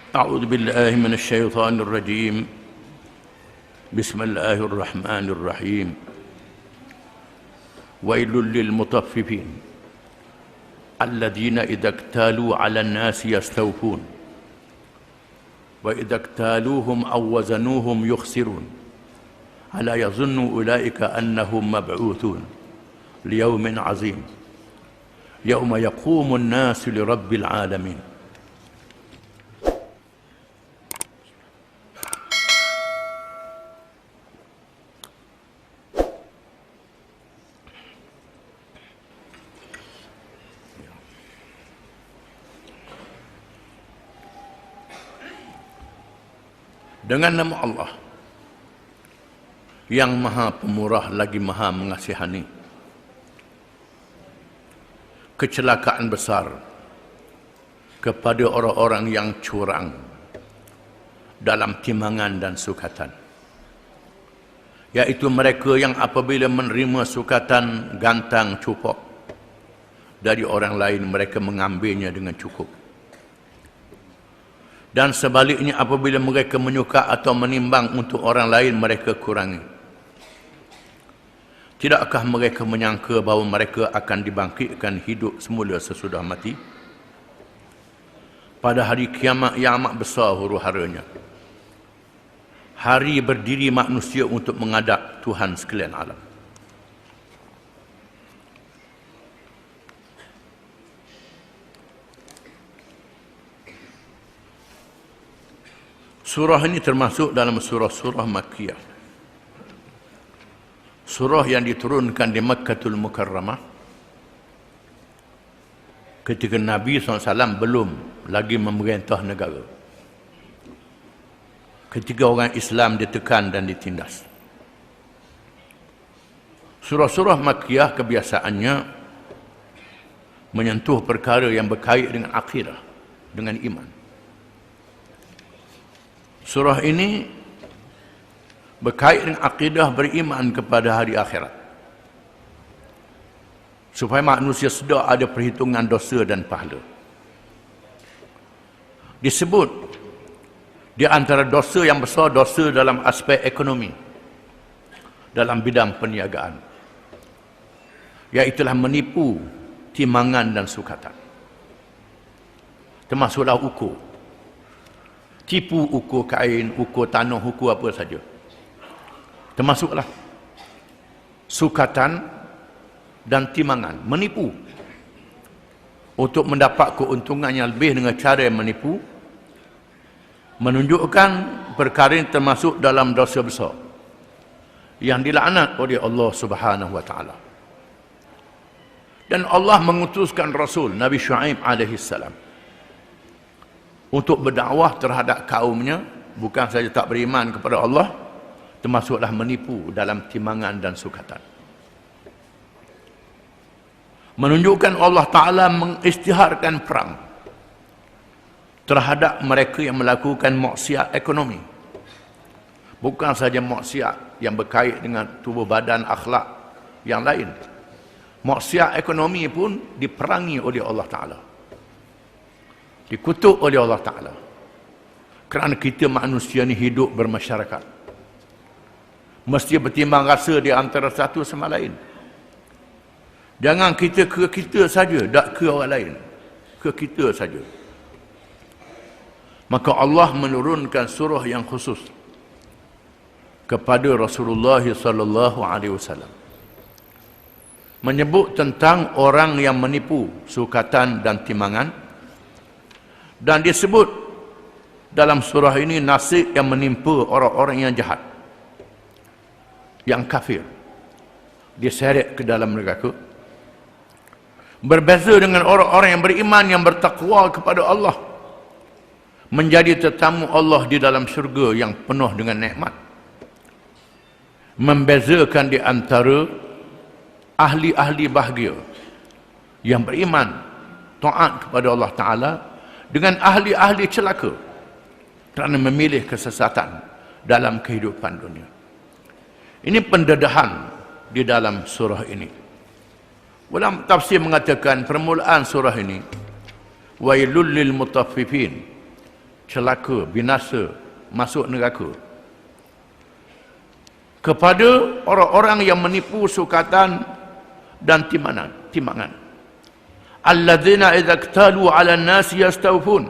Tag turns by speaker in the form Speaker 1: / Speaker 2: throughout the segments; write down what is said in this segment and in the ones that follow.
Speaker 1: أعوذ بالله من الشيطان الرجيم. بسم الله الرحمن الرحيم. ويل للمطففين الذين إذا اكتالوا على الناس يستوفون وإذا اكتالوهم أو وزنوهم يخسرون ألا يظن أولئك أنهم مبعوثون ليوم عظيم يوم يقوم الناس لرب العالمين. Dengan nama Allah yang maha pemurah lagi maha mengasihani. Kecelakaan besar kepada orang-orang yang curang dalam timbangan dan sukatan, yaitu mereka yang apabila menerima sukatan gantang cupok dari orang lain, mereka mengambilnya dengan cukup. Dan sebaliknya apabila mereka menyuka atau menimbang untuk orang lain, mereka kurangi. Tidakkah mereka menyangka bahawa mereka akan dibangkitkan hidup semula sesudah mati? Pada hari kiamat yang amat besar huru-haranya, hari berdiri manusia untuk menghadap Tuhan sekalian alam. Surah ini termasuk dalam surah-surah Makkiyah. Surah yang diturunkan di Makkatul Mukarramah ketika Nabi SAW belum lagi memerintah negara. Ketika orang Islam ditekan dan ditindas. Surah-surah Makkiyah kebiasaannya menyentuh perkara yang berkait dengan akidah, dengan iman. Surah ini berkait dengan akidah beriman kepada hari akhirat, supaya manusia sedar ada perhitungan dosa dan pahala. Disebut di antara dosa yang besar, dosa dalam aspek ekonomi, dalam bidang perniagaan, iaitulah menipu timbangan dan sukatan, termasuklah ukur. Tipu ukur kain, ukur tanah, ukur apa saja. Termasuklah sukatan dan timbangan, menipu untuk mendapat keuntungan yang lebih dengan cara yang menipu, menunjukkan perkara yang termasuk dalam dosa besar yang dilaknat oleh Allah Subhanahu wa taala. Dan Allah mengutuskan Rasul Nabi Syuaib alaihi salam untuk berdakwah terhadap kaumnya, bukan saja tak beriman kepada Allah, termasuklah menipu dalam timbangan dan sukatan. Menunjukkan Allah Ta'ala mengisytiharkan perang terhadap mereka yang melakukan maksiat ekonomi. Bukan saja maksiat yang berkait dengan tubuh badan, akhlak yang lain. Maksiat ekonomi pun diperangi oleh Allah Ta'ala, dikutuk oleh Allah Ta'ala. Kerana kita manusia ni hidup bermasyarakat, mesti bertimbang rasa di antara satu sama lain. Jangan kita ke kita saja, tak ke orang lain, ke kita saja. Maka Allah menurunkan surah yang khusus kepada Rasulullah sallallahu alaihi wasallam, menyebut tentang orang yang menipu sukatan dan timbangan. Dan disebut dalam surah ini nasib yang menimpa orang-orang yang jahat, yang kafir, diseret ke dalam neraka. Berbeza dengan orang-orang yang beriman, yang bertakwa kepada Allah, menjadi tetamu Allah di dalam syurga yang penuh dengan nikmat. Membezakan di antara ahli-ahli bahagia yang beriman, taat kepada Allah Ta'ala, dengan ahli-ahli celaka kerana memilih kesesatan dalam kehidupan dunia. Ini pendedahan di dalam surah ini. Ulama tafsir mengatakan permulaan surah ini, wailul lil mutaffifin, celaka, binasa, masuk neraka. Kepada orang-orang yang menipu sukatan dan timbangan. Alladzina idza iktalu 'ala an-nasi yastawfun.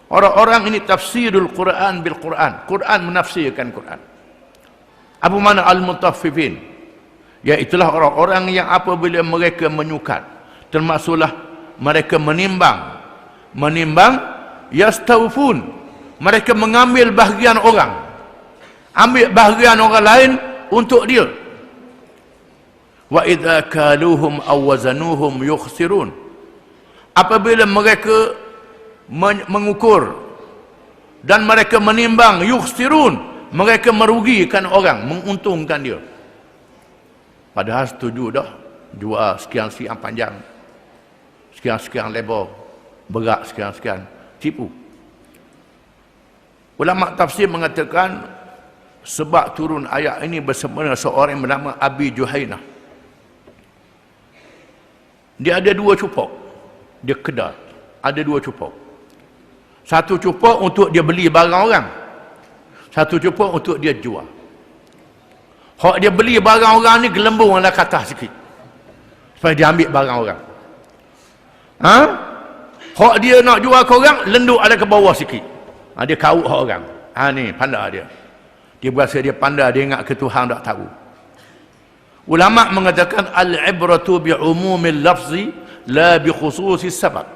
Speaker 1: Orang-orang ini tafsirul Quran bil Quran. Quran menafsirkan Quran. Apa makna al-mutaffifin? Iaitulah orang-orang yang apabila mereka menyukat, termasuklah mereka menimbang, yastawfun. Mereka mengambil bahagian orang, ambil bahagian orang lain untuk dia. Wa idza kaluhum aw wazanuhum yukhsirun. Apabila mereka mengukur dan mereka menimbang, yukhsirun, mereka merugikan orang, menguntungkan dia. Padahal setuju dah, jual sekian-sekian panjang, sekian-sekian lebar, berat sekian-sekian, tipu. Ulama tafsir mengatakan sebab turun ayat ini bersama seorang yang bernama Abi Juhainah. Dia ada 2 cupok. Dia kedai. Ada 2 cupok. Satu cupok untuk dia beli barang orang. Satu cupok untuk dia jual. Hak dia beli barang orang ni gelembung ala ke atas sikit, supaya dia ambil barang orang. Hak dia nak jual ke orang, lenduk ala ke bawah sikit. Dia kaut hak orang. Ni pandai dia. Dia berasa dia pandai, dia ingat ke Tuhan tak tahu. Ulama mengatakan al-ibratu bi'umumil lafzi la bi khususis sabab.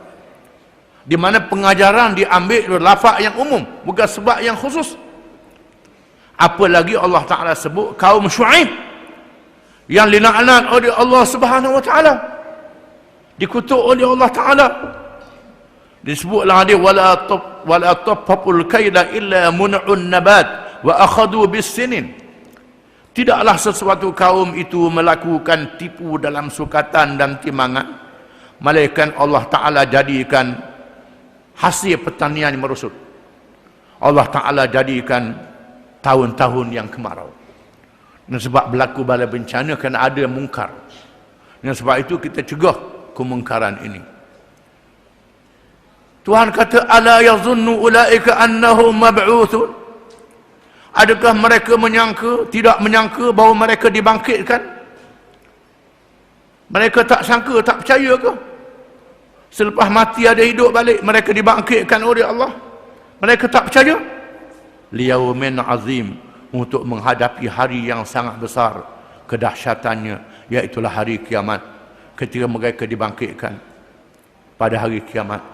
Speaker 1: Di mana pengajaran diambil dari lafaz yang umum, bukan sebab yang khusus. Apalagi Allah Taala sebut kaum Syuaib yang dilaknat oleh Allah Subhanahu wa taala, dikutuk oleh Allah Taala. Disebutlah dia wala tafaqul kaida illa mun'un nabat wa akhadhu bis-sinin. Tidaklah sesuatu kaum itu melakukan tipu dalam sukatan dan timbangan, melainkan Allah Ta'ala jadikan hasil pertanian yang merosot. Allah Ta'ala jadikan tahun-tahun yang kemarau. Dan sebab berlaku bala bencana kerana ada mungkar. Dan sebab itu kita cegah kemungkaran ini. Tuhan kata, ala yazunnu ulaika annahum mab'uthun. Adakah mereka tidak menyangka bahawa mereka dibangkitkan? Mereka tak sangka, tak percaya ke? Selepas mati ada hidup balik, mereka dibangkitkan oleh Allah. Mereka tak percaya? Liyaumin azim, untuk menghadapi hari yang sangat besar kedahsyatannya, iaitulah hari kiamat, ketika mereka dibangkitkan pada hari kiamat.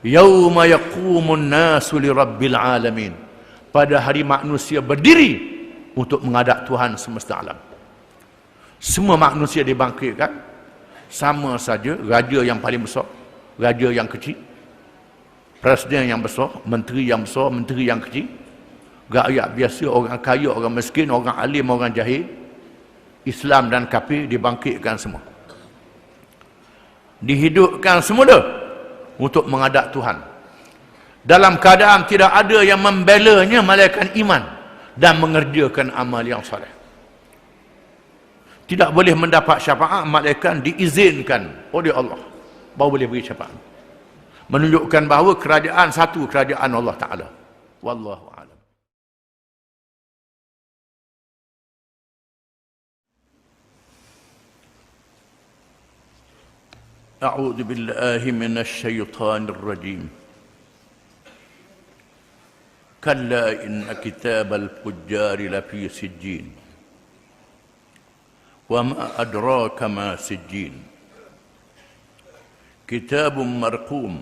Speaker 1: Yauma yaqumun nasu lirabbil alamin. Pada hari manusia berdiri untuk menghadap Tuhan semesta alam. Semua manusia dibangkitkan, sama saja raja yang paling besar, raja yang kecil, presiden yang besar, menteri yang besar, menteri yang kecil, rakyat biasa, orang kaya, orang miskin, orang alim, orang jahil, Islam dan kafir dibangkitkan semua. Dihidupkan semula untuk menghadap Tuhan. Dalam keadaan tidak ada yang membelanya melainkan iman dan mengerjakan amal yang soleh. Tidak boleh mendapat syafaat melainkan diizinkan oleh Allah, baru boleh beri syafaat. Menunjukkan bahawa kerajaan satu, kerajaan Allah Ta'ala. Wallahu a'lam. A'udzu billahi minasy syaithanir rajim. كلا إن كتاب الفجار لفي سجين وما أدراك ما سجين كتاب مرقوم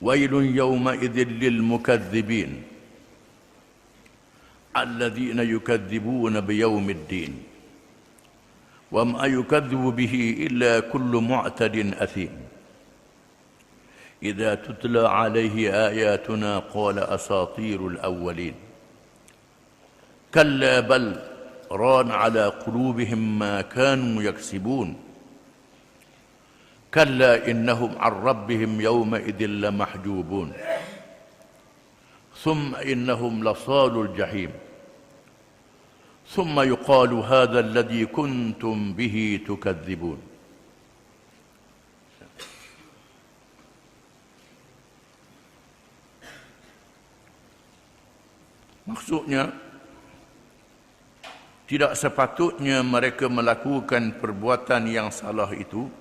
Speaker 1: ويل يومئذ للمكذبين الذين يكذبون بيوم الدين وما يكذب به إلا كل معتد أثيم إذا تتلى عليه آياتنا قال أساطير الأولين كلا بل ران على قلوبهم ما كانوا يكسبون كلا إنهم عن ربهم يومئذ لمحجوبون ثم إنهم لصال الجحيم ثم يقال هذا الذي كنتم به تكذبون. Maksudnya, tidak sepatutnya mereka melakukan perbuatan yang salah itu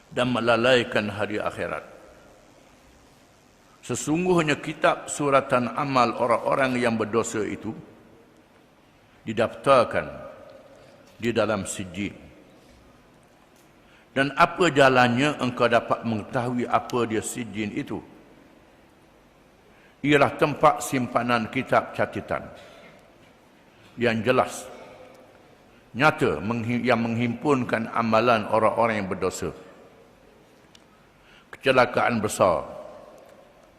Speaker 1: dan melalaikan hari akhirat. Sesungguhnya kitab suratan amal orang-orang yang berdosa itu didaftarkan di dalam sijil. Dan apa jalannya engkau dapat mengetahui apa dia sijil itu? Ialah tempat simpanan kitab catatan yang jelas, nyata, yang menghimpunkan amalan orang-orang yang berdosa. Kecelakaan besar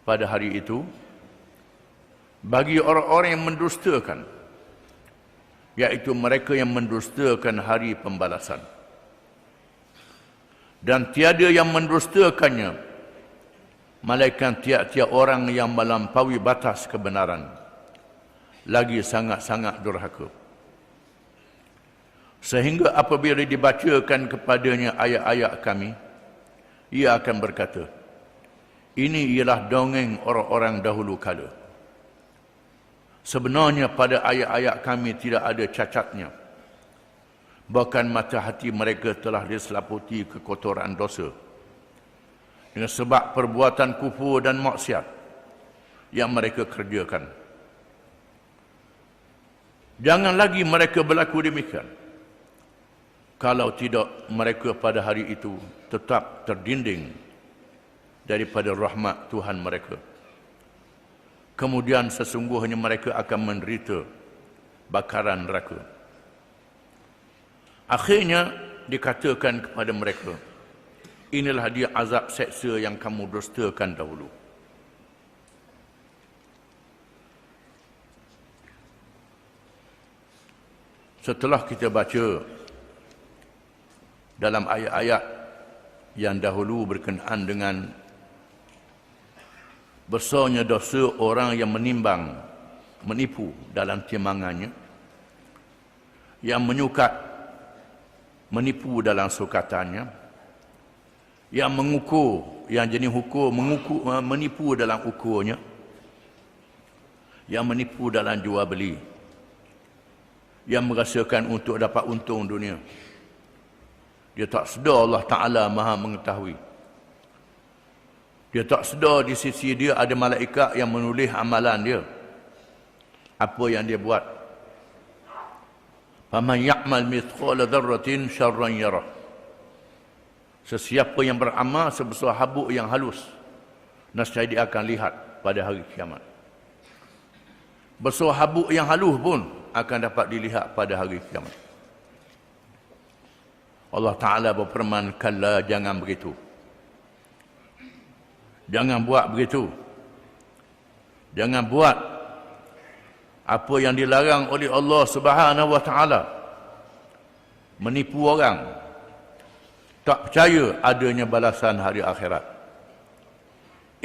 Speaker 1: pada hari itu bagi orang-orang yang mendustakan, iaitu mereka yang mendustakan hari pembalasan. Dan tiada yang mendustakannya melainkan tiap-tiap orang yang melampaui batas kebenaran, lagi sangat-sangat durhaka. Sehingga apabila dibacakan kepadanya ayat-ayat kami, ia akan berkata, ini ialah dongeng orang-orang dahulu kala. Sebenarnya pada ayat-ayat kami tidak ada cacatnya. Bahkan mata hati mereka telah diselaputi kekotoran dosa dengan sebab perbuatan kufur dan maksiat yang mereka kerjakan. Jangan lagi mereka berlaku demikian. Kalau tidak, mereka pada hari itu tetap terdinding daripada rahmat Tuhan mereka. Kemudian sesungguhnya mereka akan menderita bakaran neraka. Akhirnya dikatakan kepada mereka, inilah dia azab seksa yang kamu dustakan dahulu. Setelah kita baca dalam ayat-ayat yang dahulu berkenaan dengan besarnya dosa orang yang menimbang, menipu dalam timbangannya, yang menyukat menipu dalam sukatannya, yang mengukur, yang jenis hukum menipu dalam ukurnya, yang menipu dalam jual beli, yang merasakan untuk dapat untung dunia. Dia tak sedar Allah Ta'ala Maha mengetahui. Dia tak sedar di sisi dia ada malaikat yang menulis amalan dia, apa yang dia buat. Faman ya'mal mithqala dzarratin syarran yarah. Sesiapa yang beramal sebesar habuk yang halus, nescaya dia akan lihat pada hari kiamat. Besar habuk yang halus pun akan dapat dilihat pada hari kiamat. Allah Ta'ala berfirman, kalla, jangan begitu. Jangan buat begitu. Jangan buat apa yang dilarang oleh Allah Subhanahu wa Ta'ala. Menipu orang, tak percaya adanya balasan hari akhirat.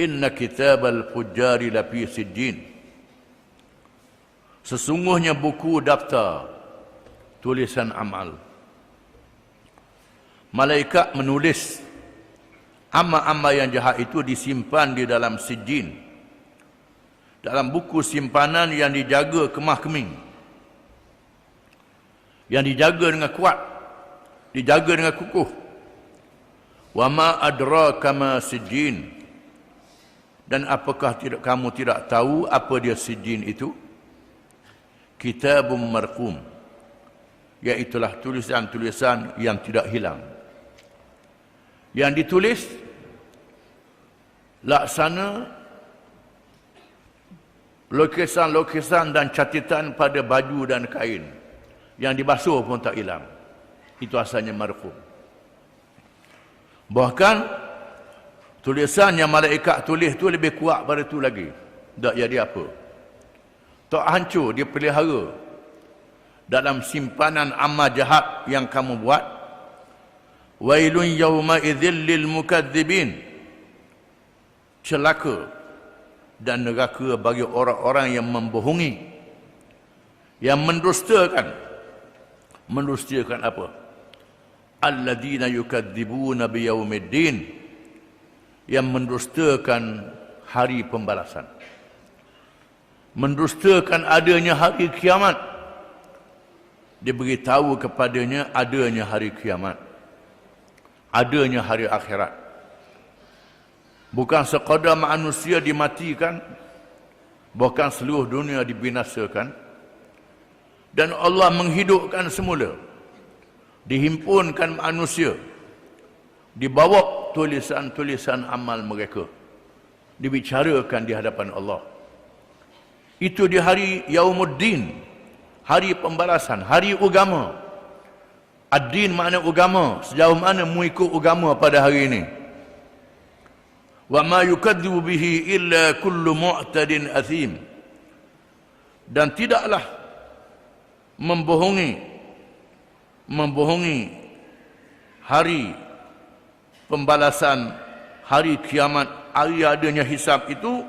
Speaker 1: Inna kitabal fujjari lafi sijjin. Sesungguhnya buku daftar tulisan amal. Malaikat menulis amal-amal yang jahat itu disimpan di dalam sijjin, dalam buku simpanan yang dijaga kemah-keming, yang dijaga dengan kuat, dijaga dengan kukuh. Wa ma adraka ma sijjin. Dan apakah kamu tidak tahu apa dia sijjin itu? Kitabun marqum, iaitulah tulisan-tulisan yang tidak hilang, yang ditulis laksana lukisan-lukisan dan catatan pada baju dan kain, yang dibasuh pun tak hilang. Itu asalnya marqum. Bahkan tulisan yang malaikat tulis tu lebih kuat pada tu lagi. Tak jadi apa, tak hancur, dia pelihara dalam simpanan amal jahat yang kamu buat. Wailun yawma idzil lil mukadzibin. Celaka dan neraka bagi orang-orang yang membohongi, yang mendustakan. Mendustakan apa? Alladzina yukadzibuna biyaumiddin, yang mendustakan hari pembalasan. mendustakan adanya hari kiamat, dia beritahu kepadanya adanya hari kiamat, adanya hari akhirat. Bukan sekadar manusia dimatikan, bahkan seluruh dunia dibinasakan, dan Allah menghidupkan semula, dihimpunkan manusia, dibawa tulisan-tulisan amal mereka, dibicarakan di hadapan Allah. Itu di hari Yaumuddin, hari pembalasan, hari agama. Ad-din makna agama, sejauh mana mengikut agama pada hari ini. Wa ma yukadzibu bihi illa kullu mu'tadin athim. Dan tidaklah membohongi hari pembalasan, hari kiamat, hari adanya hisab itu,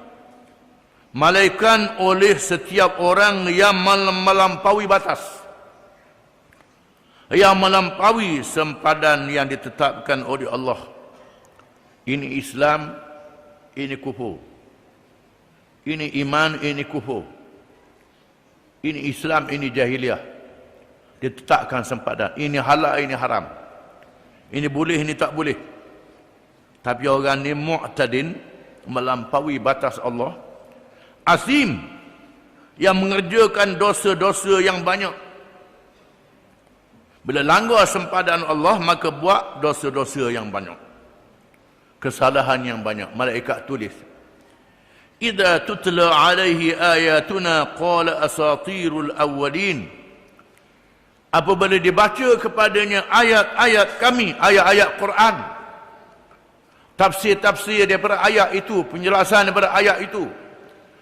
Speaker 1: malaikat oleh setiap orang yang melampaui batas, yang melampaui sempadan yang ditetapkan oleh Allah. Ini Islam, ini kufur. Ini iman, ini kufur. Ini Islam, ini jahiliah. Ditetapkan sempadan. Ini halal, ini haram. Ini boleh, ini tak boleh. Tapi orang ni mu'tadin, melampaui batas Allah. Azim, yang mengerjakan dosa-dosa yang banyak. Bila langgar sempadan Allah, maka buat dosa-dosa yang banyak, kesalahan yang banyak. Malaikat tulis, idza tutla alaihi ayatuna qala asatirul awwalin. Apabila dibaca kepadanya ayat-ayat kami, ayat-ayat Quran, tafsir-tafsir daripada ayat itu, penjelasan daripada ayat itu,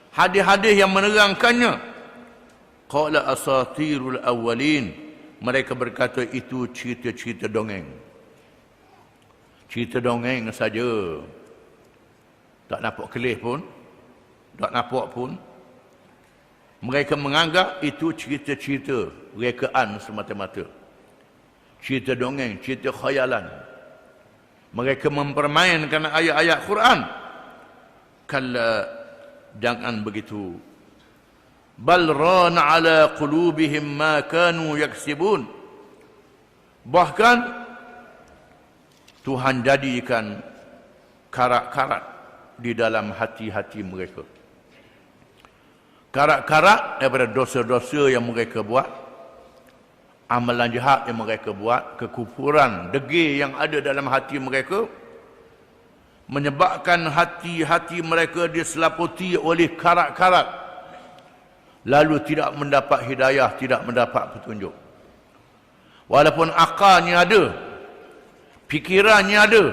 Speaker 1: hadis-hadis yang menerangkannya, qala asatirul awwalin, mereka berkata itu cerita-cerita dongeng. Cerita dongeng saja. Tak nampak kelih pun, tak nampak pun. Mereka menganggap itu cerita-cerita rekaan semata-mata. Cerita dongeng, cerita khayalan. Mereka mempermainkan ayat-ayat Quran. Kalla, jangan begitu. Bal rana ala qulubihim ma kanu yaksibun. Bahkan Tuhan jadikan karat-karat di dalam hati-hati mereka. Karat-karat daripada dosa-dosa yang mereka buat, amalan jahat yang mereka buat, kekufuran, degil yang ada dalam hati mereka, menyebabkan hati-hati mereka diselaputi oleh karat-karat, lalu tidak mendapat hidayah, tidak mendapat petunjuk. Walaupun akalnya ada, fikirannya ada,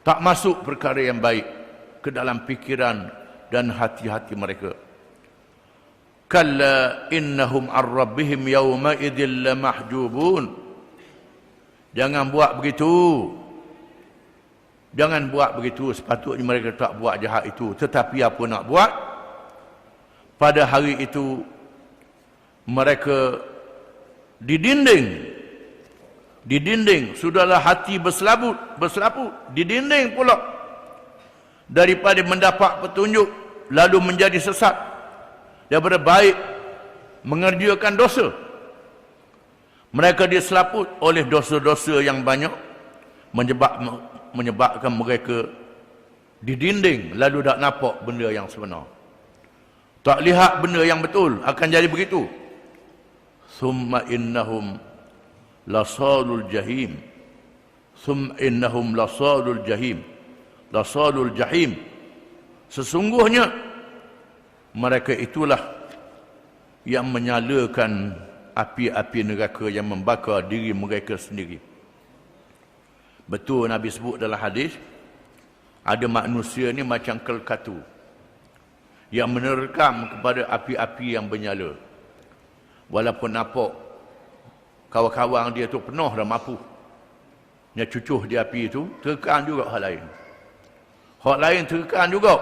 Speaker 1: tak masuk perkara yang baik ke dalam fikiran dan hati-hati mereka. Kalla innahum ar-rabbihim yawma idzil lamahjubun. Jangan buat begitu. Jangan buat begitu. Sepatutnya mereka tak buat jahat itu. Tetapi apa nak buat? Pada hari itu mereka didinding. Sudahlah hati berselaput, didinding pula daripada mendapat petunjuk, lalu menjadi sesat, daripada baik mengerjakan dosa. Mereka diselaput oleh dosa-dosa yang banyak, menyebabkan mereka didinding, lalu tak nampak benda yang sebenar, tak lihat benda yang betul. Akan jadi begitu. Summa innahum lasalul jahim. Summa innahum lasalul jahim. Lasalul jahim. Sesungguhnya mereka itulah yang menyalakan api-api neraka, yang membakar diri mereka sendiri. Betul Nabi sebut dalam hadis, ada manusia ni macam kelkatu yang menerkam kepada api-api yang bernyala. Walaupun nampak kawan-kawan dia tu penuh dah mampu, yang cucuh di api itu, terkam juga hal lain. Hal lain terkam juga.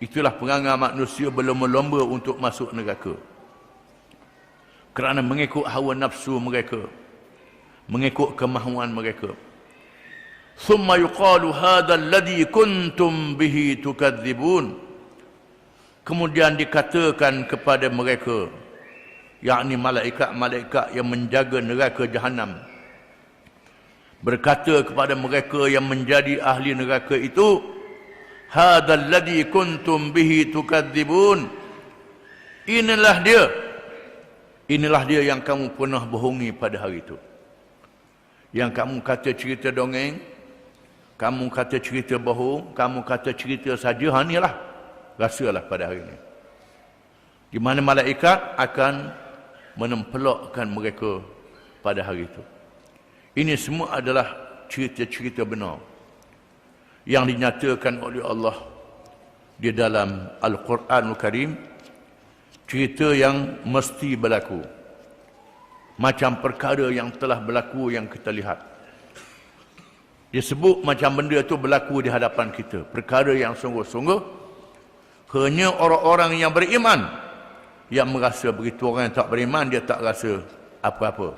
Speaker 1: Itulah perangai manusia berlomba-lomba untuk masuk neraka. Kerana mengikut hawa nafsu mereka, mengikut kemahuan mereka. Thumma yuqalu hadha alladhi kuntum bihi tukadzibun. Kemudian dikatakan kepada mereka, yakni malaikat-malaikat yang menjaga neraka Jahannam, berkata kepada mereka yang menjadi ahli neraka itu, hadzal ladzi kuntum bihi tukadzibun. Inilah dia yang kamu pernah bohongi pada hari itu. Yang kamu kata cerita dongeng, kamu kata cerita bohong, kamu kata cerita saja, inilah. Rasalah pada hari ini. Di mana malaikat akan menempelokkan mereka pada hari itu. Ini semua adalah cerita-cerita benar yang dinyatakan oleh Allah di dalam Al-Quranul Karim. Cerita yang mesti berlaku. Macam perkara yang telah berlaku yang kita lihat. Disebut macam benda itu berlaku di hadapan kita. Perkara yang sungguh-sungguh hanya orang-orang yang beriman yang merasa begitu. Orang yang tak beriman, dia tak rasa apa-apa.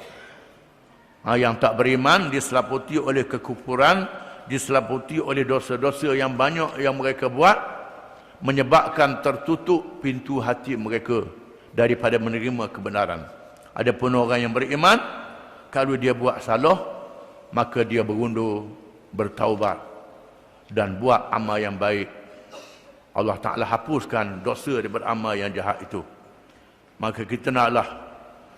Speaker 1: Yang tak beriman diselaputi oleh kekufuran, diselaputi oleh dosa-dosa yang banyak yang mereka buat, menyebabkan tertutup pintu hati mereka daripada menerima kebenaran. Adapun orang yang beriman, kalau dia buat salah, maka dia berundur, bertaubat dan buat amal yang baik. Allah Ta'ala hapuskan dosa daripada amal yang jahat itu. Maka kita naklah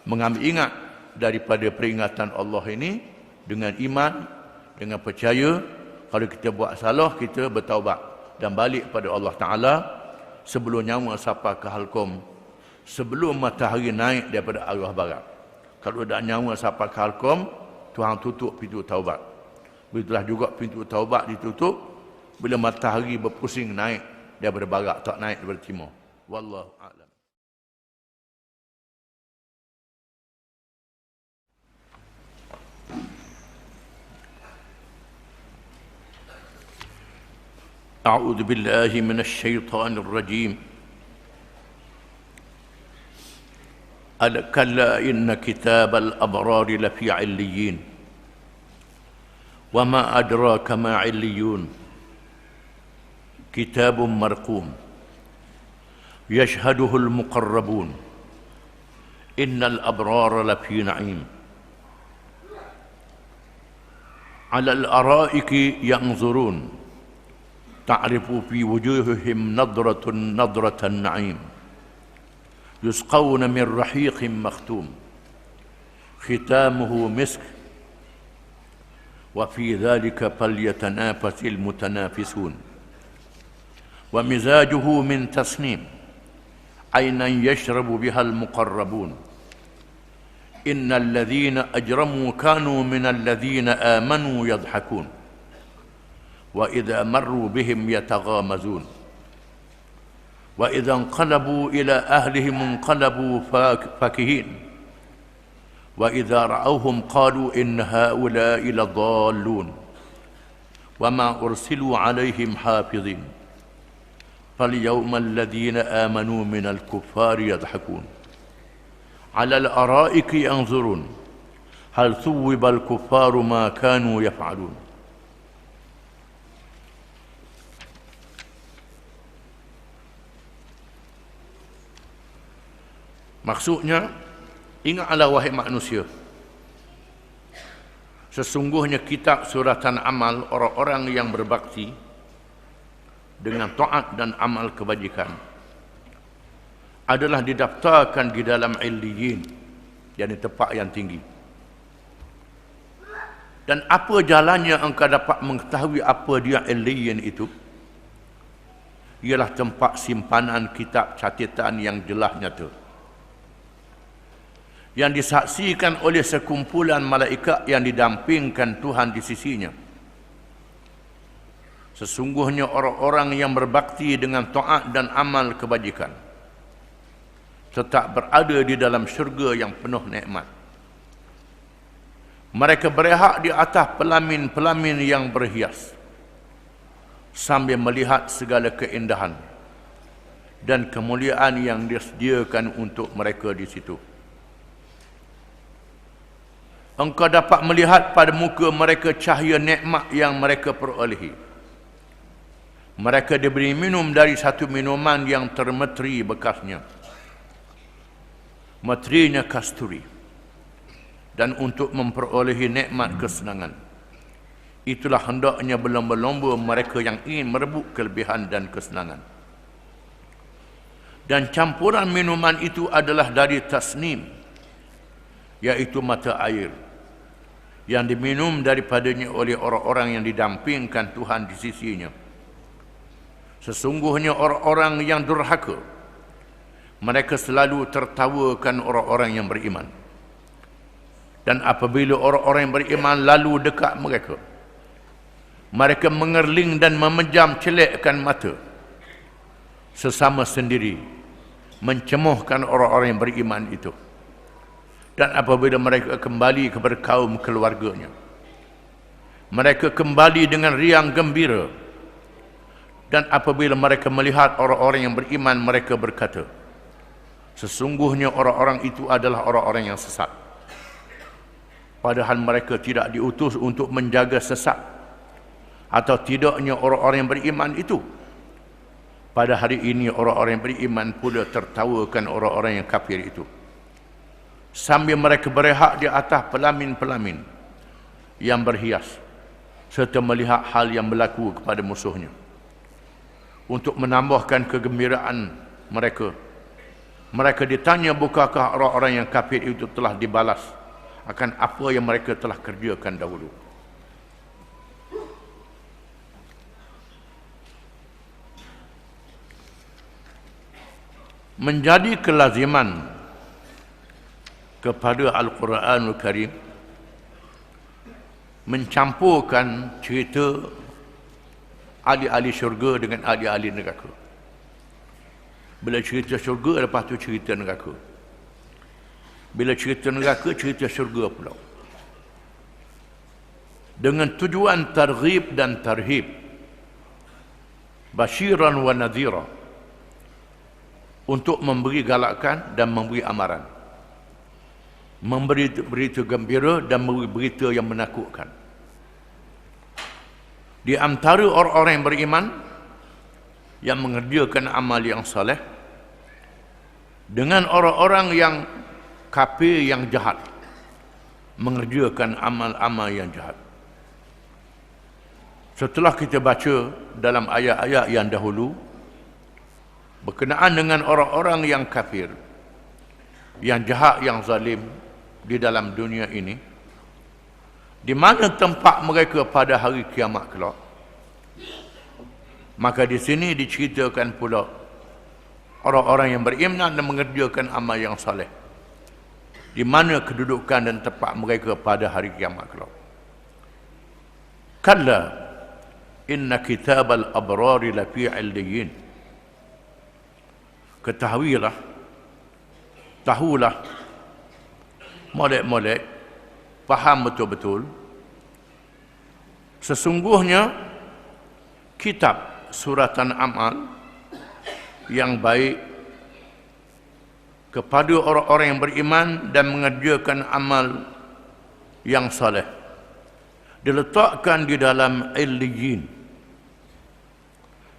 Speaker 1: mengambil ingat daripada peringatan Allah ini dengan iman, dengan percaya. Kalau kita buat salah, kita bertaubat dan balik pada Allah Ta'ala sebelum nyawa sampai ke halkom, sebelum matahari naik daripada arah barat. Kalau dah nyawa sampai ke halkom, Tuhan tutup pintu taubat. Begitulah juga pintu taubat ditutup bila matahari berpusing naik daripada barat, tak naik daripada timur. Wallahu a'lam. A'udzu billahi minasy syaithanir rajim. Kalla inna kitabal abrari lafi 'illiyyin. Wa ma adraka ma 'illiyun. كتاب مرقوم يشهده المقربون إن الأبرار لفي نعيم على الأرائك ينظرون تعرف في وجوههم نضرة النعيم يسقون من رحيق مختوم ختامه مسك وفي ذلك فليتنافس المتنافسون ومزاجه من تسنيم عينا يشرب بها المقربون إن الذين أجرموا كانوا من الذين آمنوا يضحكون وإذا مروا بهم يتغامزون وإذا انقلبوا إلى أهلهم انقلبوا فاكهين وإذا رأوهم قالوا إن هؤلاء لضالون وما أرسلوا عليهم حافظين فاليوم الذين آمنوا من الكفار يضحكون على الأرائك ينظرون هل ثوب الكفار ما كانوا يفعلون. Maksudnya, ingatlah wahai manusia, sesungguhnya kitab suratan amal orang-orang yang berbakti dengan taat dan amal kebajikan adalah didaftarkan di dalam Illiyin, yakni tempat yang tinggi. Dan apa jalannya engkau dapat mengetahui apa dia Illiyin itu? Ialah tempat simpanan kitab catatan yang jelas nyata, yang disaksikan oleh sekumpulan malaikat yang didampingkan Tuhan di sisinya. Sesungguhnya orang-orang yang berbakti dengan taat dan amal kebajikan tetap berada di dalam syurga yang penuh nikmat. Mereka berehat di atas pelamin-pelamin yang berhias sambil melihat segala keindahan dan kemuliaan yang disediakan untuk mereka di situ. Engkau dapat melihat pada muka mereka cahaya nikmat yang mereka perolehi. Mereka diberi minum dari satu minuman yang termeteri bekasnya. Materinya kasturi. Dan untuk memperolehi nikmat kesenangan, itulah hendaknya berlomba-lomba mereka yang ingin merebut kelebihan dan kesenangan. Dan campuran minuman itu adalah dari tasnim, iaitu mata air, yang diminum daripadanya oleh orang-orang yang didampingkan Tuhan di sisinya. Sesungguhnya orang-orang yang durhaka, mereka selalu tertawakan orang-orang yang beriman. Dan apabila orang-orang yang beriman lalu dekat mereka, mereka mengerling dan memejam celikkan mata sesama sendiri, mencemohkan orang-orang yang beriman itu. Dan apabila mereka kembali kepada kaum keluarganya, mereka kembali dengan riang gembira. Dan apabila mereka melihat orang-orang yang beriman, mereka berkata, sesungguhnya orang-orang itu adalah orang-orang yang sesat. Padahal mereka tidak diutus untuk menjaga sesat atau tidaknya orang-orang yang beriman itu. Pada hari ini orang-orang yang beriman pula tertawakan orang-orang yang kafir itu, sambil mereka berehat di atas pelamin-pelamin yang berhias, serta melihat hal yang berlaku kepada musuhnya. Untuk menambahkan kegembiraan mereka, mereka ditanya, bukankah orang-orang yang kafir itu telah dibalas akan apa yang mereka telah kerjakan dahulu. Menjadi kelaziman kepada Al-Quranul Karim mencampurkan cerita ahli-ahli syurga dengan ahli-ahli neraka. Bila cerita syurga, lepas tu cerita neraka. Bila cerita neraka, cerita syurga pula. Dengan tujuan targhib dan tarhib, basyiran wa nadhira, untuk memberi galakan dan memberi amaran, memberi berita gembira dan memberi berita yang menakutkan. Di antara orang-orang yang beriman yang mengerjakan amal yang soleh dengan orang-orang yang kafir yang jahat mengerjakan amal-amal yang jahat. Setelah kita baca dalam ayat-ayat yang dahulu berkenaan dengan orang-orang yang kafir, yang jahat, yang zalim di dalam dunia ini, di mana tempat mereka pada hari kiamat kelak, maka di sini diceritakan pula orang-orang yang beriman dan mengerjakan amal yang soleh, di mana kedudukan dan tempat mereka pada hari kiamat kelak. Kalla inna kitabal abrari lafi 'illiyin. Ketahuilah, tahulah, molek-molek, faham betul-betul, sesungguhnya kitab suratan amal yang baik kepada orang-orang yang beriman dan mengerjakan amal yang saleh diletakkan di dalam illiyin.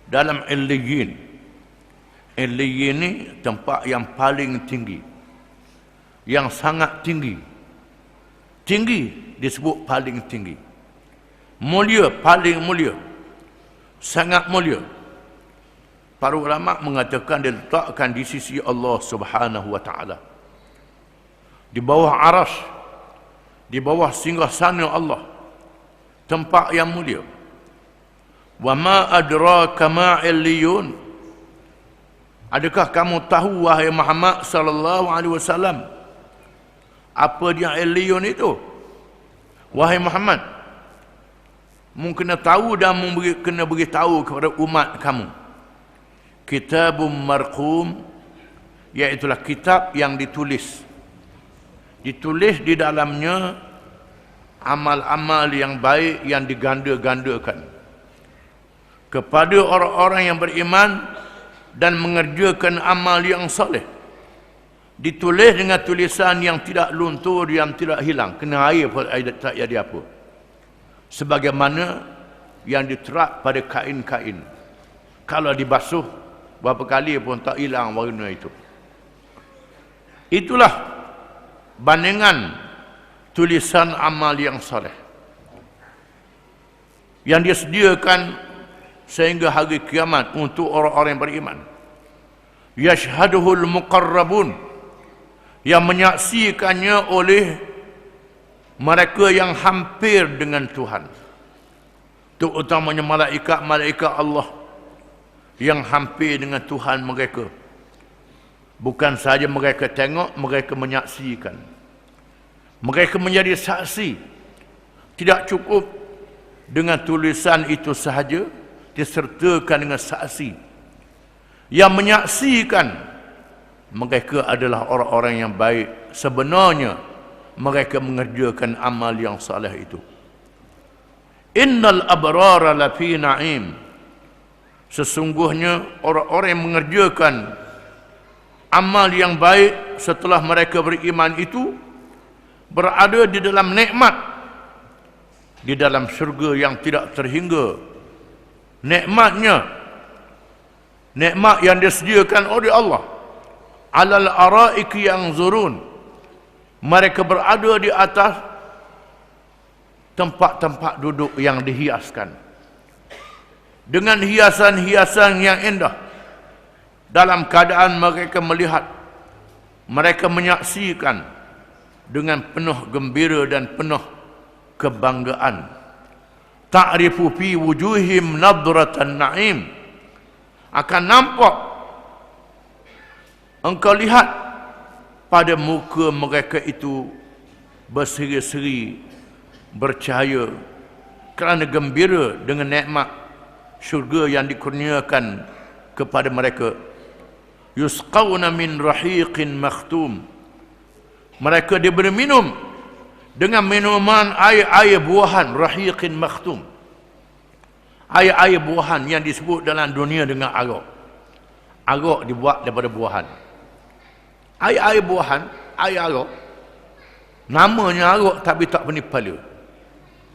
Speaker 1: Dalam illiyin, illiyin ini tempat yang paling tinggi, yang sangat tinggi. Tinggi disebut paling tinggi, mulia paling mulia, sangat mulia. Para ulama mengatakan diletakkan di sisi Allah Subhanahu wa taala, di bawah arasy, di bawah singgasana Allah, tempat yang mulia. Wa ma adraka ma illiyun. Adakah kamu tahu wahai Muhammad sallallahu alaihi wasallam apa dia illiyun itu? Wahai Muhammad, mu kena tahu dan kena beritahu kepada umat kamu. Kitabun marqum, iaitulah kitab yang ditulis. Ditulis di dalamnya amal-amal yang baik yang diganda-gandakan kepada orang-orang yang beriman dan mengerjakan amal yang soleh. Ditulis dengan tulisan yang tidak luntur, yang tidak hilang, kena air pun tak jadi apa. Sebagaimana yang diterap pada kain-kain Kalau dibasuh berapa kali pun tak hilang warna itu. Itulah bandingan tulisan amal yang soleh yang dia sediakan sehingga hari kiamat untuk orang-orang yang beriman. Yashhaduhul muqarrabun, yang menyaksikannya oleh mereka yang hampir dengan Tuhan, terutamanya malaikat-malaikat Allah yang hampir dengan Tuhan mereka. Bukan sahaja mereka tengok, mereka menyaksikan. Mereka menjadi saksi. Tidak cukup dengan tulisan itu sahaja, disertakan dengan saksi. Yang menyaksikan mereka adalah orang-orang yang baik. Sebenarnya mereka mengerjakan amal yang saleh itu. Innal abrara lafi na'im. Sesungguhnya orang-orang yang mengerjakan amal yang baik setelah mereka beriman itu berada di dalam nikmat, di dalam syurga yang tidak terhingga. Nikmatnya, nikmat yang disediakan oleh Allah. Alal araiki yang zurun, mereka berada di atas tempat-tempat duduk yang dihiaskan dengan hiasan-hiasan yang indah. Dalam keadaan mereka melihat, mereka menyaksikan dengan penuh gembira dan penuh kebanggaan. Ta'rifu fi wujuhim nadratan na'im. Akan nampak, engkau lihat pada muka mereka itu berseri-seri, bercahaya kerana gembira dengan nikmat syurga yang dikurniakan kepada mereka. Yusqawna min rahiqin makhtum. Mereka diberi minum dengan minuman air-air buahan rahiqin makhtum. Air-air buahan yang disebut dalam dunia dengan arak. Arak dibuat daripada buahan. Air-air buahan, air arak. Namanya arak tapi tak penipala.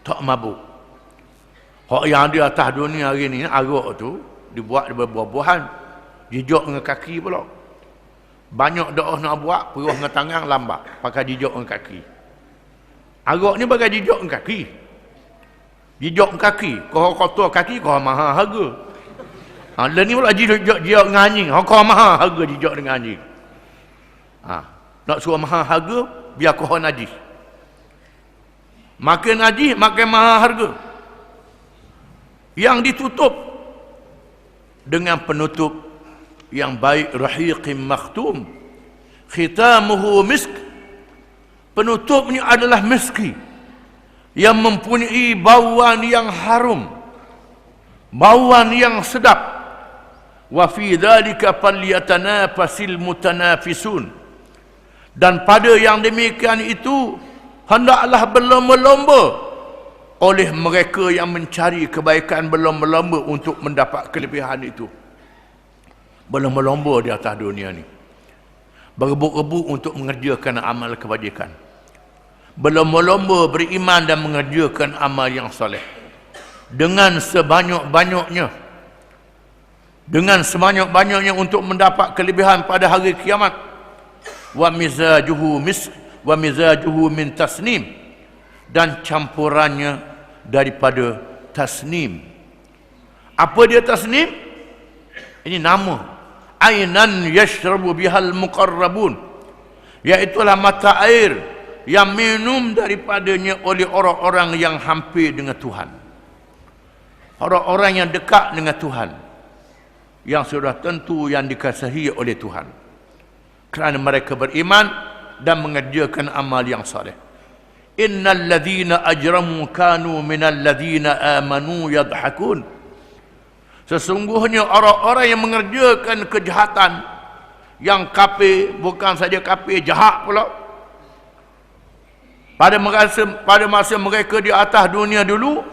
Speaker 1: Tak mabuk. Hak yang di atas dunia hari ni, arak tu dibuat daripada buah-buahan. Jijak dengan kaki pula. Banyak doa nak buat, perah dengan tangan lambat, pakai jijak dengan kaki. Arak ni pakai jijak dengan kaki. Jijak dengan kaki, kau kotor kaki, kau mahal harga. Dan ni pula jijak dengan anjing, kau mahal harga jijak dengan anjing. Nak suruh mahal harga, biar kau najis. Makin najis, makin mahal harga. Yang ditutup dengan penutup yang baik, rahiqim makhtum, khitamuhu misk. Penutupnya adalah miski yang mempunyai bauan yang harum, bauan yang sedap. Wa fi dzalika falyatanafasil mutanafisun. Dan pada yang demikian itu hendaklah berlomba-lomba oleh mereka yang mencari kebaikan, berlomba-lomba untuk mendapat kelebihan itu. Berlomba-lomba di atas dunia ni, berebut-rebut untuk mengerjakan amal kebajikan, berlomba-lomba beriman dan mengerjakan amal yang soleh dengan sebanyak-banyaknya, untuk mendapat kelebihan pada hari kiamat. Wa mizajuhu min tasnim, dan campurannya daripada tasnim. Apa dia tasnim? Ini nama. Ainan yashrabu bihal muqarrabun, iaitulah mata air yang minum daripadanya oleh orang-orang yang hampir dengan Tuhan, orang-orang yang dekat dengan Tuhan, yang sudah tentu yang dikasihi oleh Tuhan, kerana mereka beriman dan mengerjakan amal yang saleh. Innal ladzina ajramu kanu minal ladzina amanu yadhakun. Sesungguhnya orang-orang yang mengerjakan kejahatan, yang kafir, bukan saja kafir, jahat pula, pada masa mereka di atas dunia dulu,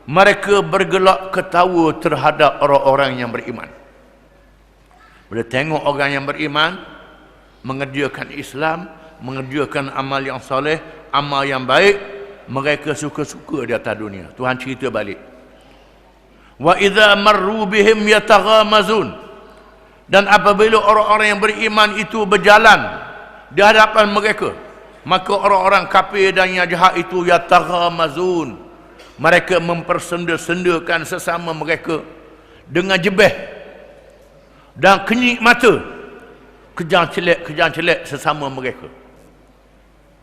Speaker 1: mereka bergelak ketawa terhadap orang-orang yang beriman. Bila tengok orang yang beriman mengerjakan Islam, mengerjakan amal yang soleh, amal yang baik, mereka suka-suka di atas dunia. Tuhan cerita balik. Wa idza marru bihim yataghamazun. Dan apabila orang-orang yang beriman itu berjalan di hadapan mereka, maka orang-orang kafir dan yang jahat itu yataghamazun, mereka mempersenda-sendakan sesama mereka dengan jebeh dan kenyik mata, kejang-celek sesama mereka.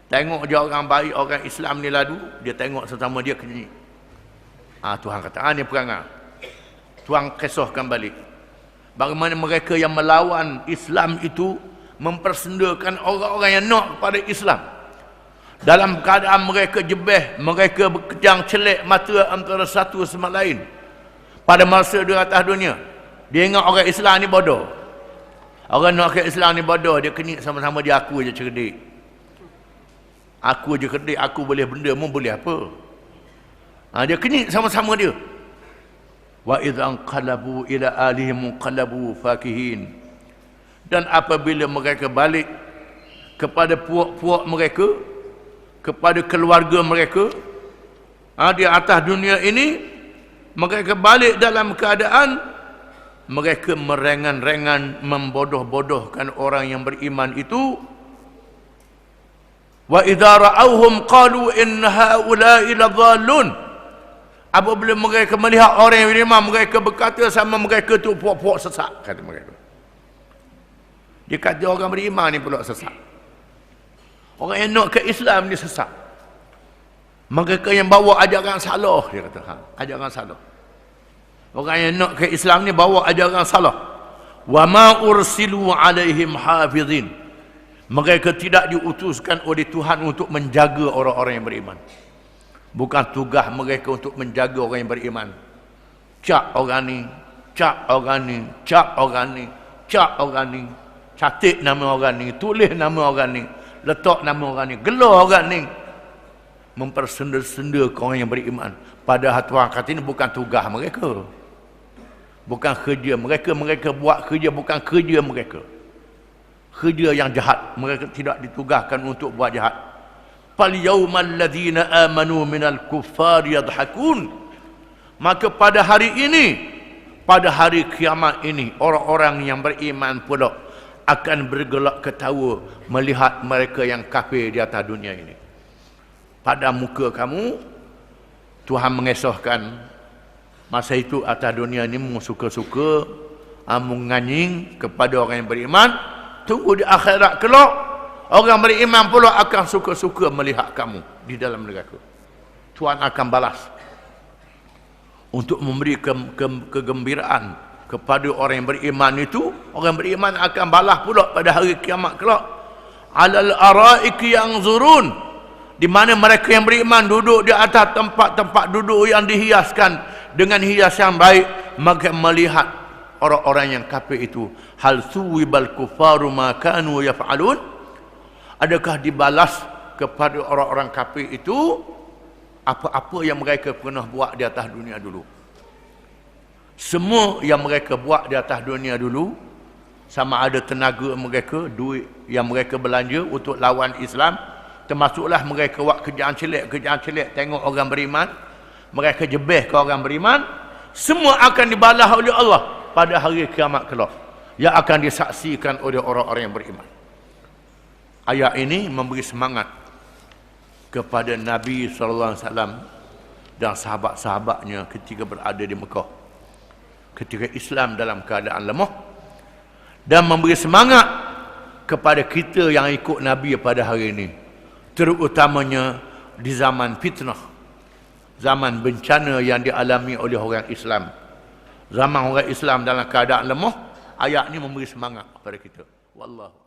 Speaker 1: Tengok je orang baik, orang Islam ni ladu, dia tengok sesama dia kenyik. Tuhan kata, ni perangai. Tuhan kisahkan balik bagaimana mereka yang melawan Islam itu mempersendakan orang-orang yang nak kepada Islam. Dalam keadaan mereka jebeh, mereka berkejang celek mata antara satu sama lain. Pada masa di atas dunia, dia ingat orang Islam ni bodoh. Orang nak ke Islam ni bodoh, dia kenyik sama-sama dia, aku je cerdik. Aku je cerdik, aku boleh benda, mu boleh apa? Dia kenyik sama-sama dia. Wa idza anqalabu ila alihim qalabu fakihin. Dan apabila mereka balik kepada puak-puak mereka, kepada keluarga mereka di atas dunia ini, mereka balik dalam keadaan mereka merengan-rengan, membodoh-bodohkan orang yang beriman itu. Wa idza ra'awhum qalu in haula'i ladhallun. Apabila mereka melihat orang yang beriman, mereka berkata sama mereka tu puak-puak sesat, kata mereka. Dia kata orang beriman ni pula sesat. Orang yang nak ke Islam ni sesat. Mereka yang bawa ajaran salah, dia kata, ajaran salah. Orang yang nak ke Islam ni bawa ajaran salah. Wa ma ursilu alaihim hafizin. Mereka tidak diutuskan oleh Tuhan untuk menjaga orang-orang yang beriman. Bukan tugas mereka untuk menjaga orang yang beriman. Cap orang ni, cap orang ni, cap orang ni, cap orang ni, catat nama orang ni, tulis nama orang ni, letak nama orang ni, gelar orang ni. Mempersenda-senda orang yang beriman. Padahal Tuhan kata ini bukan tugas mereka. Bukan kerja mereka. Mereka buat kerja bukan kerja mereka. Kerja yang jahat. Mereka tidak ditugaskan untuk buat jahat. Fal yawmal ladzina amanu minal kuffari yadhakun. Maka pada hari ini, pada hari kiamat ini, orang-orang yang beriman pula akan bergelak ketawa melihat mereka yang kafir di atas dunia ini. Pada muka kamu, Tuhan mengesahkan masa itu atas dunia ini suka-suka, menganying kepada orang yang beriman. Tunggu di akhirat kelak, orang beriman pula akan suka-suka melihat kamu di dalam neraka. Tuhan akan balas untuk memberi kegembiraan kepada orang yang beriman itu. Orang beriman akan balas pula pada hari kiamat kelak. Alal araiki yanzurun, di mana mereka yang beriman duduk di atas tempat-tempat duduk yang dihiaskan dengan hias yang baik. Maka melihat orang-orang yang kafir itu, hal suwibal kufaru ma kanu yaf'alun. Adakah dibalas kepada orang-orang kafir itu apa-apa yang mereka pernah buat di atas dunia dulu? Semua yang mereka buat di atas dunia dulu, sama ada tenaga mereka, duit yang mereka belanja untuk lawan Islam, termasuklah mereka buat kerjaan celek tengok orang beriman, mereka jebeh ke orang beriman, semua akan dibalas oleh Allah pada hari kiamat kelak, yang akan disaksikan oleh orang-orang yang beriman. Ayat ini memberi semangat kepada Nabi SAW dan sahabat-sahabatnya ketika berada di Mekah, ketika Islam dalam keadaan lemah, dan memberi semangat kepada kita yang ikut Nabi pada hari ini, terutamanya di zaman fitnah, zaman bencana yang dialami oleh orang Islam, zaman orang Islam dalam keadaan lemah. Ayat ini memberi semangat kepada kita. Wallahu